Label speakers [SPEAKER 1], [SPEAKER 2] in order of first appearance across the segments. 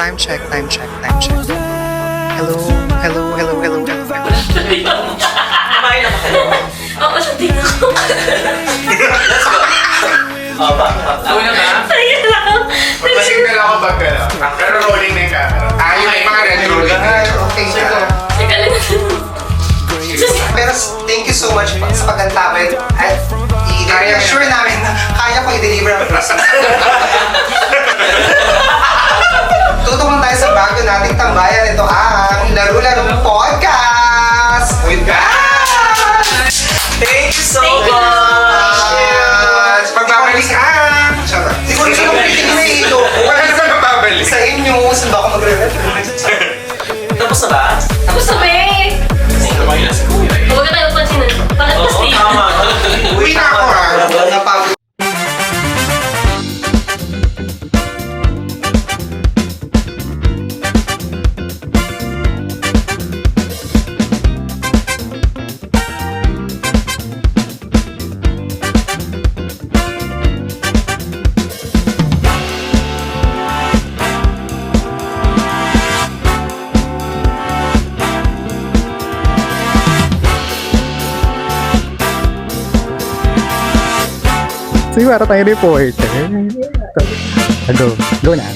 [SPEAKER 1] Time check. Hello.
[SPEAKER 2] Kumain na ba kayo?
[SPEAKER 3] Oo, siya din ako.
[SPEAKER 2] Let's go. Ako na ba?
[SPEAKER 3] Ayun lang.
[SPEAKER 4] Magpasing na lang ako pag pero rolling na yung camera. Yung mga red rolling na yun.
[SPEAKER 1] Okay ka.
[SPEAKER 3] Teka lang.
[SPEAKER 1] Pero thank you so much sa pag-antawid at i-assure namin na kaya ko i-deliver ang present. Tutukan tayo sa bago nating tambayan. Ito ang Laro-Larong Podcast with guys!
[SPEAKER 2] Thank you so
[SPEAKER 3] Thank you.
[SPEAKER 2] much!
[SPEAKER 4] Magbabalik ka!
[SPEAKER 1] Siguro siya kung pitigin na ito.
[SPEAKER 4] Wala na magbabalik.
[SPEAKER 1] Sa inyo, saan ba ako magre-rep?
[SPEAKER 2] Tapos na ba?
[SPEAKER 3] Tapos na ba eh? Huwag ka tayo pansinan. Bakit
[SPEAKER 2] Oo,
[SPEAKER 3] kasi?
[SPEAKER 2] tama.
[SPEAKER 4] Uwi na ako ha.
[SPEAKER 1] Napagod.
[SPEAKER 5] Sige, para tayo reporter. Go na.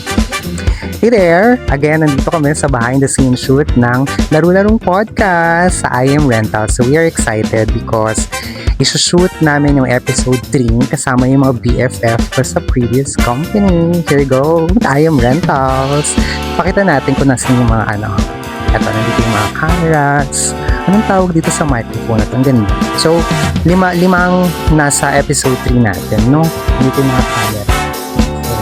[SPEAKER 5] Hey there! Again, nandito kami sa behind the scenes shoot ng Laro-Larong Podcast sa I Am Rental. So we are excited because isushoot namin yung episode 3 kasama yung mga BFF ko sa previous company. Here we go! I Am Rentals! Pakita natin kung nasan yung mga Eto, nandito yung mga cameras. Anong tawag dito sa microphone? At ang ganda. So, limang nasa episode 3 natin, no? Nandito yung mga camera. So,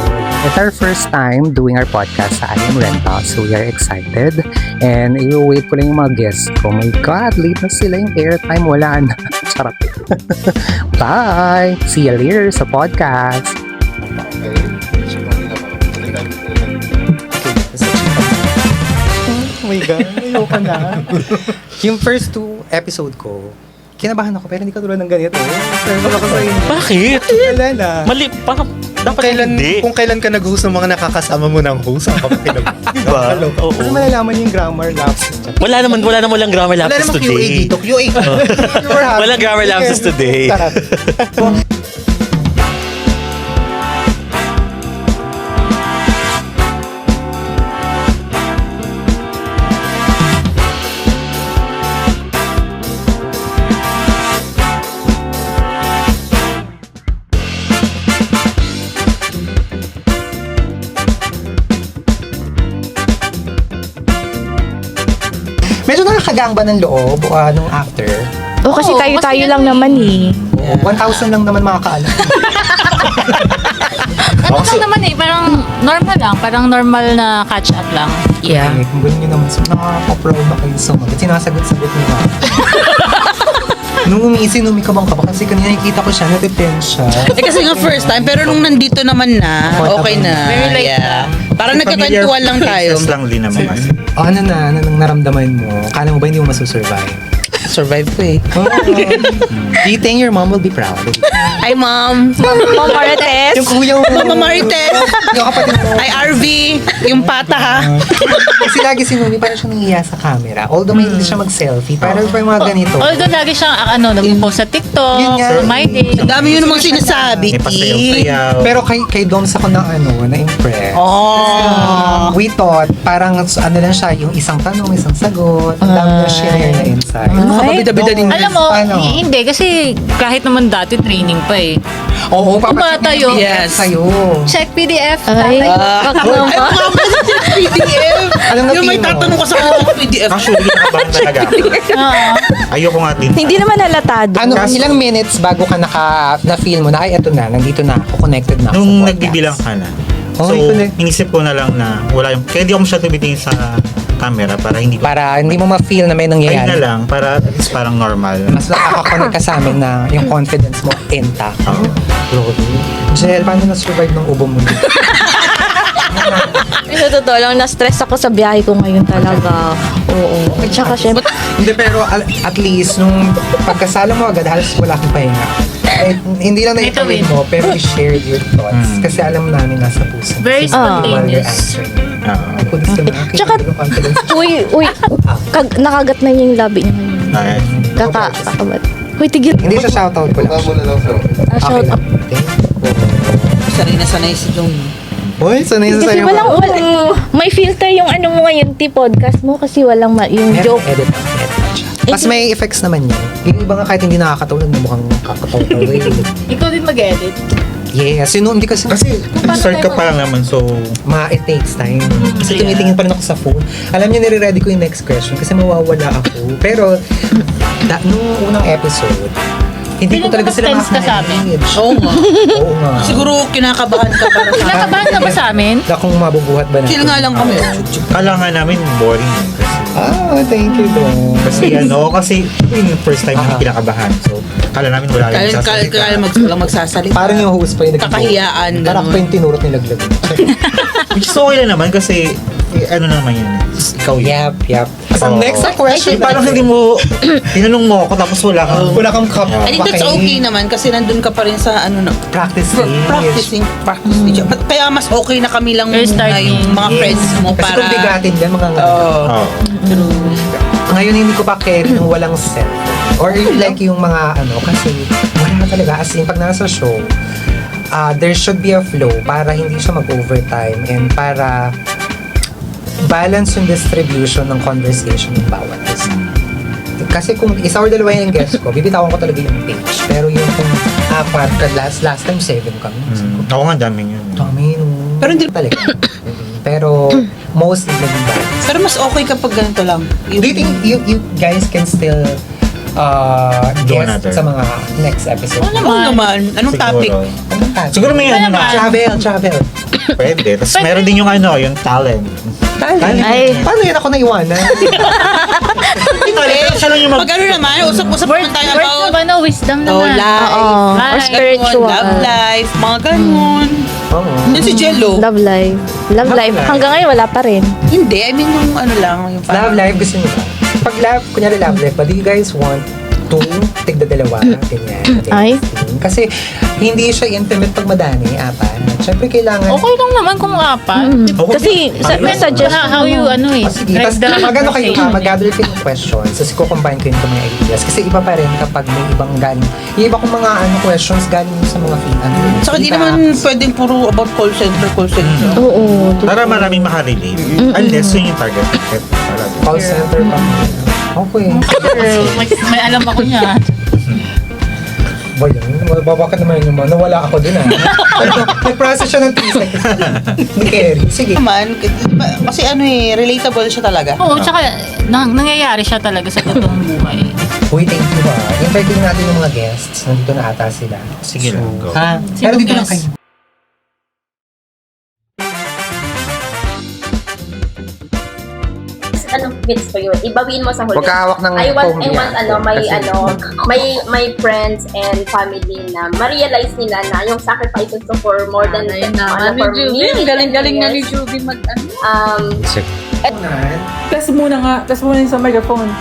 [SPEAKER 5] it's our first time doing our podcast sa I Am Rental. So, we are excited. And, i-wait ko lang yung mga guests ko. My God, late na sila yung airtime. Wala na. Charot. Bye! See you later sa podcast. Oh my God, ayoko na. Yung first 2 episode ko, kinabahan ako pero hindi ka tulad ng ganito. Pero ako sa inyo.
[SPEAKER 6] Bakit?
[SPEAKER 5] Wala na.
[SPEAKER 6] Mali, parang dapat hindi.
[SPEAKER 7] Kung kailan ka nag-host ng mga nakakasama mo ng host, ang kapatid.
[SPEAKER 6] Diba? Oo.
[SPEAKER 5] Kasi malalaman yung grammar lapses.
[SPEAKER 6] Wala naman lang grammar
[SPEAKER 7] Wala
[SPEAKER 6] lapses
[SPEAKER 7] namang QA
[SPEAKER 6] today.
[SPEAKER 7] dito. QA ka.
[SPEAKER 6] Walang grammar lapses today.
[SPEAKER 5] Sarap. Medyo nakakagang ba ng loob nung after?
[SPEAKER 8] O kasi
[SPEAKER 3] Oo,
[SPEAKER 8] tayo-tayo
[SPEAKER 3] mas
[SPEAKER 8] lang naman eh.
[SPEAKER 5] 1,000 lang naman makakaalam.
[SPEAKER 3] Ano lang naman eh, parang normal lang. Parang normal na catch up lang.
[SPEAKER 8] Yeah.
[SPEAKER 5] Eh, kung ganun nyo naman, so nakaka-proud ba kayo sa mga sinasagot-sagot nyo na. Nung umikabang ka ba? Kasi kanina nakikita ko siya, natipend siya.
[SPEAKER 9] Eh kasi nga first time, pero nung nandito naman na, okay na.
[SPEAKER 3] Very light
[SPEAKER 9] Yeah. Parang nagkakwentuhan lang tayo.
[SPEAKER 7] Faces lang din naman.
[SPEAKER 5] Ano nang naramdaman mo? Kala mo ba hindi mo masusurvive?
[SPEAKER 9] Survive ko eh.
[SPEAKER 5] Do you think your mom will be proud?
[SPEAKER 9] Hi mom!
[SPEAKER 8] Mom Marites.
[SPEAKER 5] Yung kuya mo.
[SPEAKER 9] Mama Marites!
[SPEAKER 5] Yung kapatid mo.
[SPEAKER 9] Hi RV! Yung pata ha!
[SPEAKER 5] Kasi lagi si Mami parang siya nangiya sa camera. Although may hindi siya mag-selfie. Pero pa yung mga ganito.
[SPEAKER 3] Although lagi siyang nag-post sa TikTok,
[SPEAKER 5] Yun nga.
[SPEAKER 3] sa My Day.
[SPEAKER 9] Ang dami yun namang sinasabi,
[SPEAKER 7] May
[SPEAKER 9] Ti.
[SPEAKER 7] pasayaw-sayaw.
[SPEAKER 5] Pero kay Doms ako na-impress.
[SPEAKER 9] Oh!
[SPEAKER 5] We thought, parang lang siya, yung isang tanong, isang sagot. Ang dami na share na insight.
[SPEAKER 9] Nakabida-bida din.
[SPEAKER 3] Alam mo,
[SPEAKER 5] Ano?
[SPEAKER 3] hindi. Kasi kahit naman dati training pa eh.
[SPEAKER 5] Oo,
[SPEAKER 3] Tumatayo.
[SPEAKER 9] Yes.
[SPEAKER 5] Sa'yo.
[SPEAKER 3] Check PDF.
[SPEAKER 8] Ay,
[SPEAKER 9] Ay,
[SPEAKER 8] mama.
[SPEAKER 9] mga PDF!
[SPEAKER 5] Alam na
[SPEAKER 9] Yung may
[SPEAKER 5] Tino.
[SPEAKER 9] tatanong ka sa akin ng PDF.
[SPEAKER 7] Actually, nakabahan talaga ako. Ayoko nga din.
[SPEAKER 8] Hindi naman halatado.
[SPEAKER 5] Ano, ilang minutes bago ka na-feel mo na, ay, eto na, nandito na ako, connected na ako
[SPEAKER 7] Nung
[SPEAKER 5] sa podcast.
[SPEAKER 7] nagbibilang ka na.
[SPEAKER 5] Oh,
[SPEAKER 7] So,
[SPEAKER 5] ito na.
[SPEAKER 7] inisip ko na lang na wala yung... Kaya di ako masyadong tumitingin sa camera para hindi...
[SPEAKER 5] Para hindi mo ma-feel na may
[SPEAKER 7] Ayun na
[SPEAKER 5] nangyayari.
[SPEAKER 7] lang, para at least parang normal.
[SPEAKER 5] Mas nakaka-connect ka sa amin na yung confidence mo intact. Jel, paano na-survive ng ubo mo dito?
[SPEAKER 8] Sa totoo lang, na-stress ako sa biyahe ko ngayon talaga. Oo. At saka syempre,
[SPEAKER 5] Hindi, pero at least nung pagkasala mo agad, halos wala kang pahinga. Eh, hindi lang na-itawid mo, pero you shared your thoughts. Kasi alam namin nasa puso.
[SPEAKER 3] Very
[SPEAKER 5] While you're
[SPEAKER 3] spontaneous.
[SPEAKER 5] answering.
[SPEAKER 8] Tsaka, uy, nakagat na niya yung labi niya ngayon. Kakabat. Uy, tigil.
[SPEAKER 5] Hindi siya shoutout ko lang.
[SPEAKER 8] Shout out.
[SPEAKER 9] Sanay na sanay si Jong.
[SPEAKER 5] Uy, sanay sa
[SPEAKER 8] Kasi
[SPEAKER 5] sa'yo.
[SPEAKER 8] walang, may filter yung ano mo ngayon, podcast mo, kasi walang yung joke.
[SPEAKER 5] Edit. Mas may effects naman yun. Yung iba nga kahit hindi nakakatawa, mukhang kakatawa.
[SPEAKER 3] Ikaw din mag-edit.
[SPEAKER 5] Yes, yun hindi kasi
[SPEAKER 7] Start ka pa lang naman, so...
[SPEAKER 5] it takes time. Kasi tumitingin pa rin ako sa phone. Alam niyo, nire-ready ko yung next question kasi mawawala ako. Pero, nung unang episode, hindi ko talaga sila
[SPEAKER 3] tense ka sa amin.
[SPEAKER 9] Oo nga.
[SPEAKER 5] Oo nga.
[SPEAKER 9] Siguro kinakabahan ka para sa
[SPEAKER 3] Kinakabahan ka ba sa amin?
[SPEAKER 5] Na kung mabubuhat ba natin.
[SPEAKER 9] Chill nga lang kami.
[SPEAKER 7] Kala nga namin boring kasi...
[SPEAKER 5] Thank you, Dong.
[SPEAKER 7] Kasi yung first time namin kinakabahan. So, kala namin wala lang sasalita.
[SPEAKER 9] Kaya walang magsasalita.
[SPEAKER 5] Parang yung host pa yung
[SPEAKER 9] Kakahiyaan,
[SPEAKER 5] Parang
[SPEAKER 9] ganun.
[SPEAKER 5] pa yung tinurot nilaglag.
[SPEAKER 7] Which is okay lang naman kasi ano naman yun. Ikaw yun.
[SPEAKER 5] Yep. So, next question.
[SPEAKER 7] Parang hindi mo, tinanong mo ako tapos wala kang...
[SPEAKER 5] Wala kang cup.
[SPEAKER 9] I think that's okay naman kasi nandun ka pa rin sa practicing. Kaya mas okay na kami lang
[SPEAKER 3] First
[SPEAKER 9] muna
[SPEAKER 3] starting.
[SPEAKER 9] yung mga friends mo
[SPEAKER 5] Kasi
[SPEAKER 9] para...
[SPEAKER 5] kung bigatin yan, mga
[SPEAKER 7] Oh.
[SPEAKER 5] Ngayon hindi ko pa carry yung walang self. Or like yung mga kasi wala talaga. As in, pag nasa show, there should be a flow para hindi siya mag-overtime and para balance yung distribution ng conversation ng bawat isa. Kasi kung isa or dalawa yung guest ko, bibitawan ko talaga yung page. Pero yung kung apat, last time 7 kami.
[SPEAKER 7] Ako nga daming yun.
[SPEAKER 5] Dami no.
[SPEAKER 9] Pero hindi...
[SPEAKER 5] Talaga. Pero mostly naging balance.
[SPEAKER 9] Pero mas okay kapag ganito lang.
[SPEAKER 5] Do you think you guys can still
[SPEAKER 7] Do
[SPEAKER 5] guest
[SPEAKER 7] another.
[SPEAKER 5] sa mga next episode?
[SPEAKER 9] Oo naman. Anong topic?
[SPEAKER 7] Siguro may ano na.
[SPEAKER 5] Travel.
[SPEAKER 7] Pwede. Tapos meron din yung yung talent.
[SPEAKER 8] Ay.
[SPEAKER 5] Paano yun ako naiwanan?
[SPEAKER 7] Siya lang yung
[SPEAKER 9] Pag ano naman, usap-usap naman tayo
[SPEAKER 3] Words
[SPEAKER 9] about...
[SPEAKER 3] naman, wisdom
[SPEAKER 9] Oh,
[SPEAKER 3] naman.
[SPEAKER 9] life.
[SPEAKER 8] Or
[SPEAKER 3] Life.
[SPEAKER 8] spiritual.
[SPEAKER 9] Love life. Mga ganun.
[SPEAKER 5] Oo.
[SPEAKER 9] Yan si Jello.
[SPEAKER 8] Love life. Love life. Hanggang ngayon, wala pa rin.
[SPEAKER 9] Hindi. I mean, yung ano lang. Yung
[SPEAKER 5] Love life gusto niyo ba? Pag love, kunyari love life, but do you guys want to tigda dalawa? Ganyan.
[SPEAKER 8] Ay.
[SPEAKER 5] Kasi hindi siya intimate pag madami, apat. Siyempre kailangan...
[SPEAKER 3] Okay lang naman kung apat.
[SPEAKER 8] Kasi, may suggest
[SPEAKER 3] How you,
[SPEAKER 5] Sige, tapos mag-ano kayo ha, mag-gather kayo ng questions, tapos ko-combine kayo ng mga ideas. Kasi iba pa rin kapag may ibang galing, yung iba kong mga questions galing sa mga feedback.
[SPEAKER 9] Saka di naman pwedeng puro about call center.
[SPEAKER 8] Oo.
[SPEAKER 7] Para maraming makarelate. Unless yun yung target market.
[SPEAKER 5] Call center pa. Okay.
[SPEAKER 3] May alam ako niya.
[SPEAKER 5] Ba yun? Bakit naman yung nawala ako dun Nag-process siya ng 3 seconds. Ni Kerry. Sige.
[SPEAKER 9] Naman, kasi relatable siya talaga.
[SPEAKER 3] Oo, tsaka nangyayari siya talaga sa totoong buhay.
[SPEAKER 5] Uy, thank you ha. Interview natin yung mga guests. Nandito na ata sila.
[SPEAKER 7] Sige lang, go.
[SPEAKER 5] Ha?
[SPEAKER 3] Sino
[SPEAKER 5] Pero dito lang
[SPEAKER 3] guest?
[SPEAKER 5] kayo.
[SPEAKER 10] Anong bits ko yun? Ibawiin mo sa huli.
[SPEAKER 1] Huwag ka hawak ng
[SPEAKER 10] I want,
[SPEAKER 1] phone
[SPEAKER 10] may friends and family na ma-realize nila na yung sacrifices ko for more than for me.
[SPEAKER 3] Galing-galing na ni Juby mag
[SPEAKER 11] Test muna nga. Test muna yung sa microphone.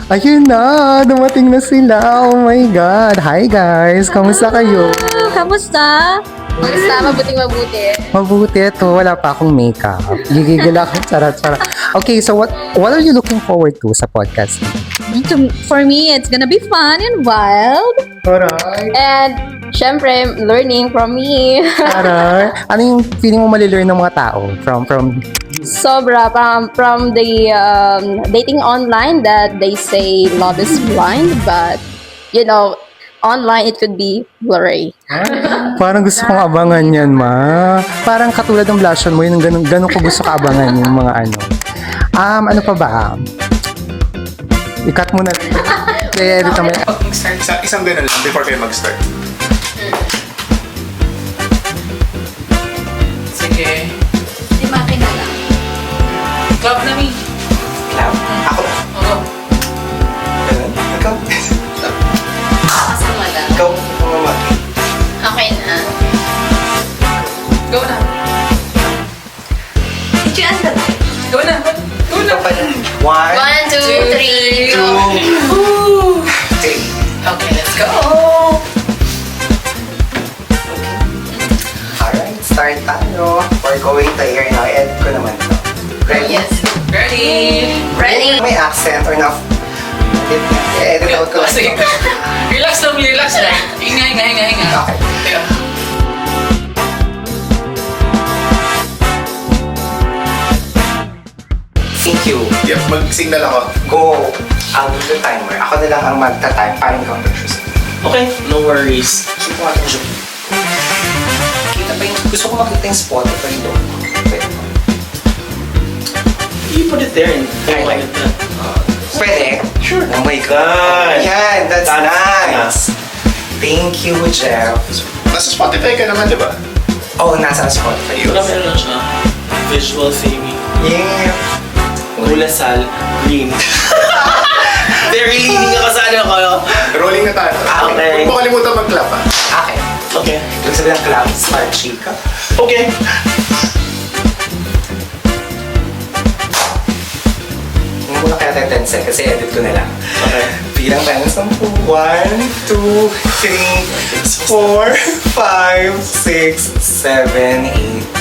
[SPEAKER 5] Ayun na! Dumating na sila! Oh my God! Hi guys! Kamusta kayo?
[SPEAKER 8] Kamusta?
[SPEAKER 10] Basta mabuting-mabuti.
[SPEAKER 5] Mabuti ito. Wala pa akong makeup. Gigigil ako. Charot. Okay, so what are you looking forward to sa podcast?
[SPEAKER 10] For me, it's gonna be fun and wild.
[SPEAKER 5] Alright.
[SPEAKER 10] And, syempre, learning from me.
[SPEAKER 5] Alright. Ano yung feeling mo malilearn ng mga tao from
[SPEAKER 10] Sobra from the dating online that they say love is blind, but online it could be blurry.
[SPEAKER 5] Parang gusto kong abangan yan, ma. Parang katulad ng blushon mo, yung ganun ko gusto kaabangan yung mga ano. Ano pa ba? I-cut mo na. Kaya edit mo.
[SPEAKER 4] Isang ganun lang before kayo mag-start.
[SPEAKER 11] Sige.
[SPEAKER 10] Di makina lang.
[SPEAKER 11] Clap na mi.
[SPEAKER 1] 1,
[SPEAKER 3] 1, 2, 3,
[SPEAKER 1] 2,
[SPEAKER 3] go.
[SPEAKER 1] 3.
[SPEAKER 9] Okay, let's go.
[SPEAKER 1] Alright, start tayo. We're going to air now. Edit ko naman to. Ready?
[SPEAKER 3] Yes.
[SPEAKER 9] Ready?
[SPEAKER 3] Ready?
[SPEAKER 1] May accent or na... Edit out ko lang.
[SPEAKER 9] Sige. Relax lang, relax lang. Hinga.
[SPEAKER 1] Okay.
[SPEAKER 9] Teka.
[SPEAKER 1] Thank you.
[SPEAKER 4] Yep, mag-signal ako.
[SPEAKER 1] Go. I'll do the timer. Ako na lang ang magta-time. Parang ikaw mag-choose.
[SPEAKER 2] Okay, no worries.
[SPEAKER 1] Gusto ko natin siya. Kita pa yung... Gusto ko makita yung Spotify doon. Pwede mo.
[SPEAKER 2] You put it there and
[SPEAKER 1] Right. Pwede?
[SPEAKER 2] Sure.
[SPEAKER 1] Oh my God. Yan, that's nice. Thank you, Jeff.
[SPEAKER 4] Nasa Spotify ka naman, di ba?
[SPEAKER 1] Oh, nasa Spotify.
[SPEAKER 2] Wala meron lang siya. Visual thingy.
[SPEAKER 1] Yeah.
[SPEAKER 2] Ulasal. Green. Very leaning ako sa ano ko.
[SPEAKER 4] Rolling na tayo.
[SPEAKER 2] Okay.
[SPEAKER 4] Huwag mo kalimutan mag-clap ah.
[SPEAKER 1] Okay.
[SPEAKER 2] Okay.
[SPEAKER 1] Ibig sabihin ng club, start chika.
[SPEAKER 2] Okay.
[SPEAKER 1] Hindi mo na kaya tayo 10 seconds kasi edit ko na lang.
[SPEAKER 2] Okay.
[SPEAKER 1] Bilang tayo ng 10. 1, 2, 3, 4, 5, 6, 7, 8,